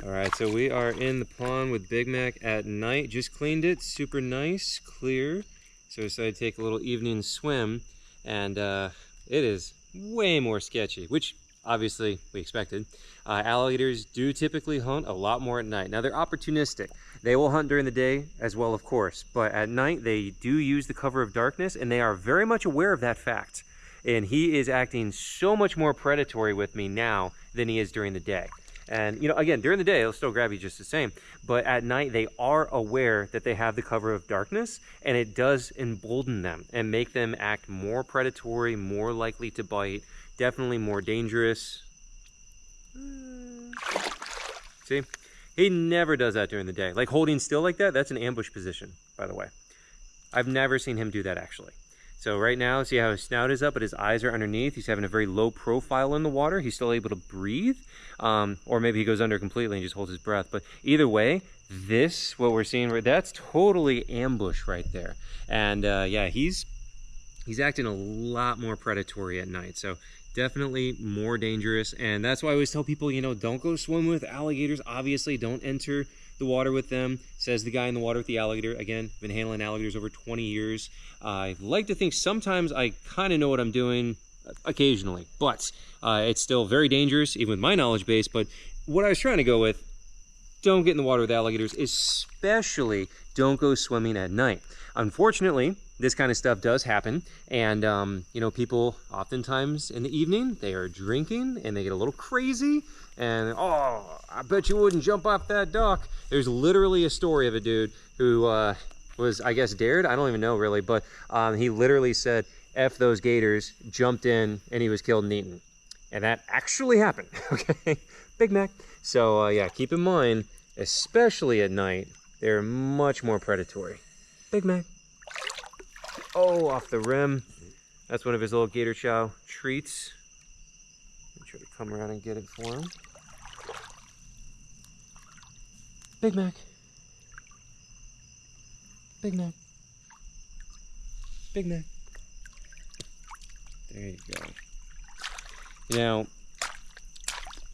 All right, so we are in the pond with Big Mac at night. Just cleaned it, super nice, clear. So we decided to take a little evening swim, and it is way more sketchy, which obviously we expected. Alligators do typically hunt a lot more at night. Now they're opportunistic. They will hunt during the day as well, of course, but at night they do use the cover of darkness, and they are very much aware of that fact. And he is acting so much more predatory with me now than he is during the day. And, you know, again, during the day, they'll still grab you just the same. But at night, they are aware that they have the cover of darkness, and it does embolden them and make them act more predatory, more likely to bite, definitely more dangerous. See? He never does that during the day. Like holding still like that, that's an ambush position, by the way. I've never seen him do that, actually. So right now, see how his snout is up, but his eyes are underneath. He's having a very low profile in the water. He's still able to breathe. Or maybe he goes under completely and just holds his breath. But either way, this, what we're seeing, that's totally ambush right there. And yeah, he's acting a lot more predatory at night. So definitely more dangerous. And that's why I always tell people, you know, don't go swim with alligators. Obviously, don't enter the water with them, says the guy in the water with the alligator. Again, been handling alligators over 20 years. I like to think sometimes I kind of know what I'm doing occasionally, but it's still very dangerous, even with my knowledge base. But what I was trying to go with, don't get in the water with alligators, especially don't go swimming at night. Unfortunately, this kind of stuff does happen, and you know, people oftentimes in the evening, they are drinking and they get a little crazy, and oh, I bet you wouldn't jump off that dock. There's literally a story of a dude who was, I guess, dared, I don't even know really, but he literally said, F those gators, jumped in, and he was killed and eaten. And that actually happened, okay? Big Mac. So yeah, keep in mind, especially at night, they're much more predatory. Big Mac. Oh, off the rim. That's one of his little gator chow treats. I'll try to come around and get it for him. Big Mac. Big Mac. Big Mac. There you go. Now,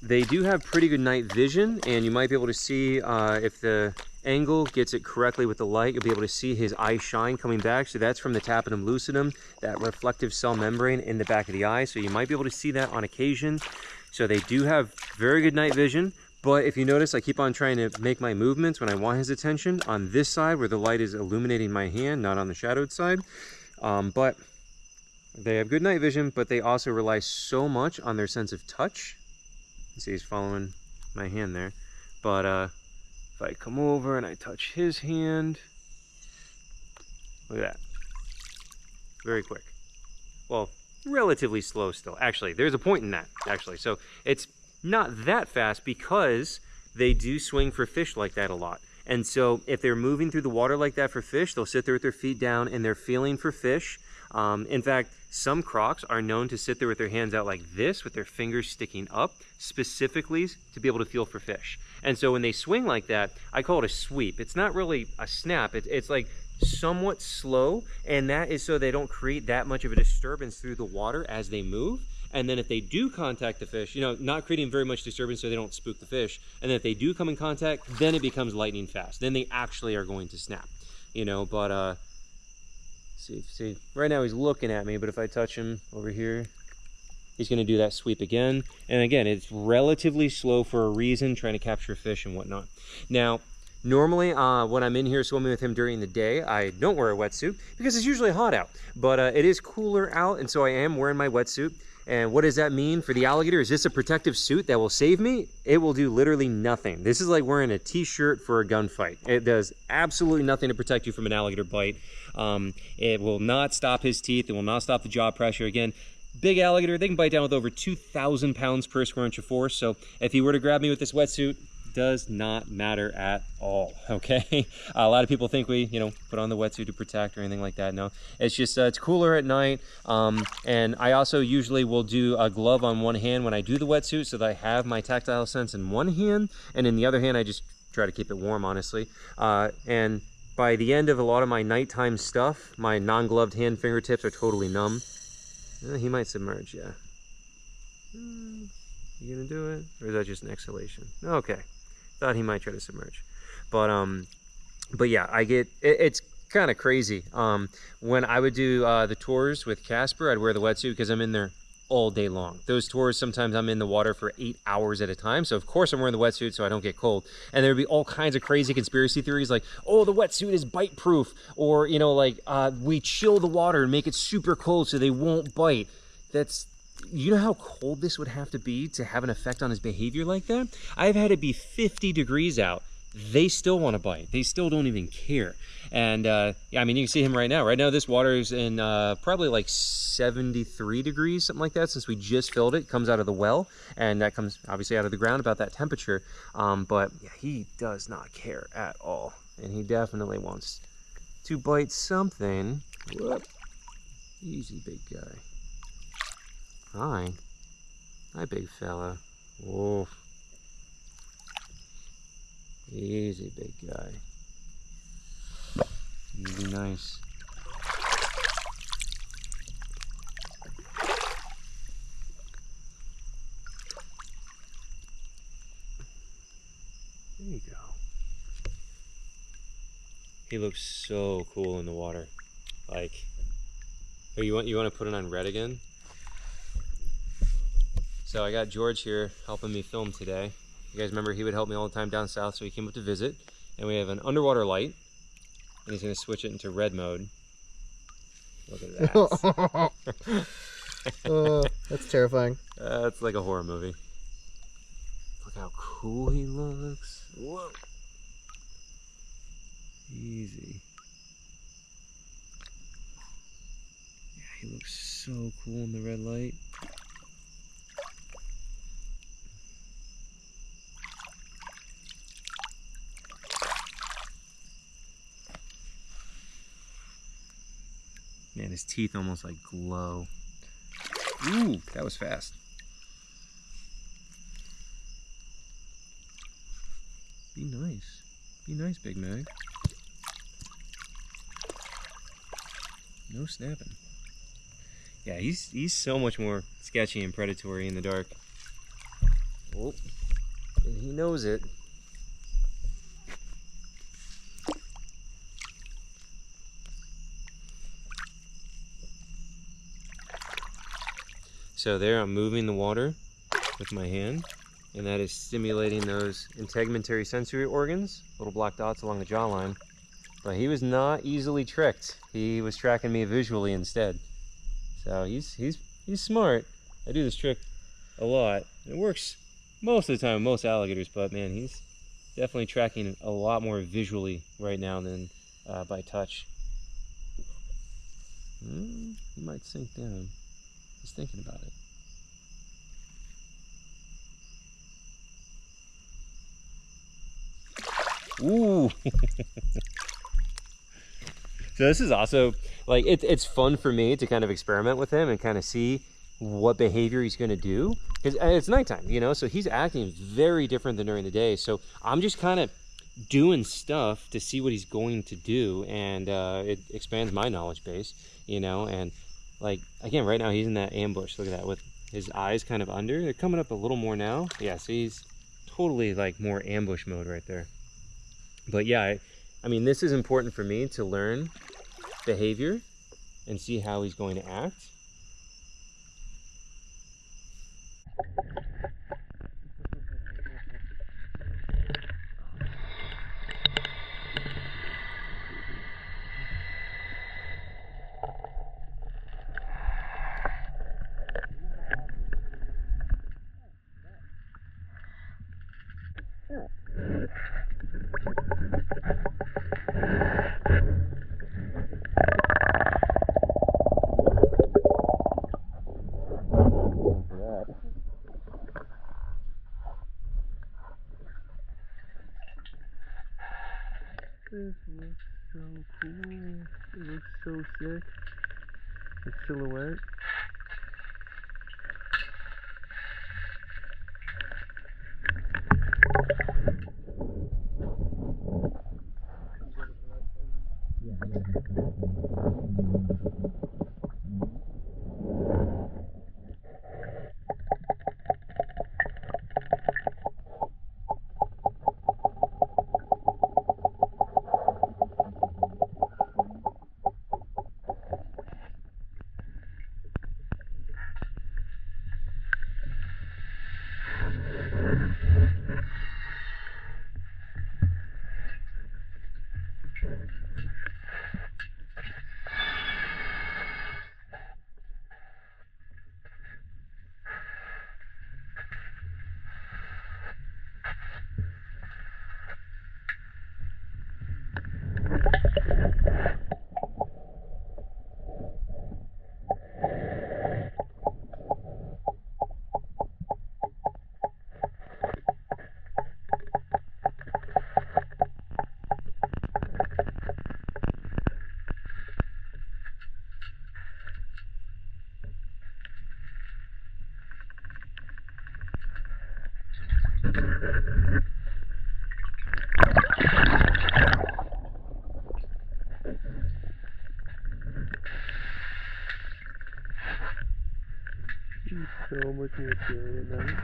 they do have pretty good night vision, and you might be able to see if the angle gets it correctly with the light, you'll be able to see his eye shine coming back. So that's from the tapetum lucidum, that reflective cell membrane in the back of the eye. So you might be able to see that on occasion. So they do have very good night vision. But if you notice, I keep on trying to make my movements when I want his attention on this side where the light is illuminating my hand, not on the shadowed side. But they have good night vision, but they also rely so much on their sense of touch. You see he's following my hand there. But if I come over and I touch his hand, look at that. Very quick. Well, relatively slow still. Actually, there's a point in that, actually. So it's not that fast because they do swing for fish like that a lot. And so if they're moving through the water like that for fish, they'll sit there with their feet down and they're feeling for fish. In fact, some crocs are known to sit there with their hands out like this, with their fingers sticking up, specifically to be able to feel for fish. And so when they swing like that, I call it a sweep. It's not really a snap. It's like somewhat slow, and that is so they don't create that much of a disturbance through the water as they move. And then if they do contact the fish, you know, not creating very much disturbance so they don't spook the fish. And then if they do come in contact, then it becomes lightning fast. Then they actually are going to snap, you know, but see, right now he's looking at me, but if I touch him over here, he's going to do that sweep again. And again, it's relatively slow for a reason, trying to capture fish and whatnot. Now, normally when I'm in here swimming with him during the day, I don't wear a wetsuit because it's usually hot out. But it is cooler out, and so I am wearing my wetsuit. And what does that mean for the alligator? Is this a protective suit that will save me? It will do literally nothing. This is like wearing a t-shirt for a gunfight. It does absolutely nothing to protect you from an alligator bite. It will not stop his teeth. It will not stop the jaw pressure. Again, big alligator, they can bite down with over 2,000 pounds per square inch of force. So if he were to grab me with this wetsuit, does not matter at all, okay? A lot of people think we, you know, put on the wetsuit to protect or anything like that. No, it's just, it's cooler at night. And I also usually will do a glove on one hand when I do the wetsuit so that I have my tactile sense in one hand, and in the other hand, I just try to keep it warm, honestly. And by the end of a lot of my nighttime stuff, my non-gloved hand fingertips are totally numb. He might submerge, yeah. You gonna do it? Or is that just an exhalation? Okay. thought he might try to submerge. But yeah, it's kind of crazy. When I would do the tours with Casper, I'd wear the wetsuit because I'm in there all day long. Those tours, sometimes I'm in the water for 8 hours at a time. So of course I'm wearing the wetsuit so I don't get cold. And there'd be all kinds of crazy conspiracy theories like, oh, the wetsuit is bite proof. Or, you know, like we chill the water and make it super cold so they won't bite. You know how cold this would have to have an effect on his behavior like that? I've had it be 50 degrees out. They still want to bite. They still don't even care. And yeah, I mean, you can see him right now. Right now, this water is in probably like 73 degrees, something like that, since we just filled it. It comes out of the well, and that comes obviously out of the ground about that temperature. But yeah, he does not care at all. And he definitely wants to bite something. Whoop. Easy, big guy. Hi. Hi, big fella. Whoa. Easy, big guy. Easy, nice. There you go. He looks so cool in the water. Like, oh, you want to put it on red again? So I got George here helping me film today. You guys remember he would help me all the time down south, so he came up to visit. And we have an underwater light, and he's going to switch it into red mode. Look at that. That's terrifying. That's like a horror movie. Look how cool he looks. Whoa. Easy. Yeah, he looks so cool in the red light. Man, his teeth almost like glow. Ooh, that was fast. Be nice. Be nice, Big Mag. No snapping. Yeah, he's so much more sketchy and predatory in the dark. Oh, and he knows it. So there I'm moving the water with my hand, and that is stimulating those integumentary sensory organs, little black dots along the jawline. But he was not easily tricked. He was tracking me visually instead. So he's smart. I do this trick a lot. It works most of the time with most alligators, but man, he's definitely tracking a lot more visually right now than by touch. He might sink down. He's thinking about it. Ooh. So this is also, like, it's fun for me to kind of experiment with him and kind of see what behavior he's going to do. Because it's nighttime, you know, so he's acting very different than during the day. So I'm just kind of doing stuff to see what he's going to do, and it expands my knowledge base, you know. And like, again, right now he's in that ambush. Look at that, with his eyes kind of under. They're coming up a little more now. Yeah, so he's totally like more ambush mode right there. But yeah, I mean, this is important for me to learn behavior and see how he's going to act. This looks so cool. It looks so sick. The silhouette. He's so much more scary at night.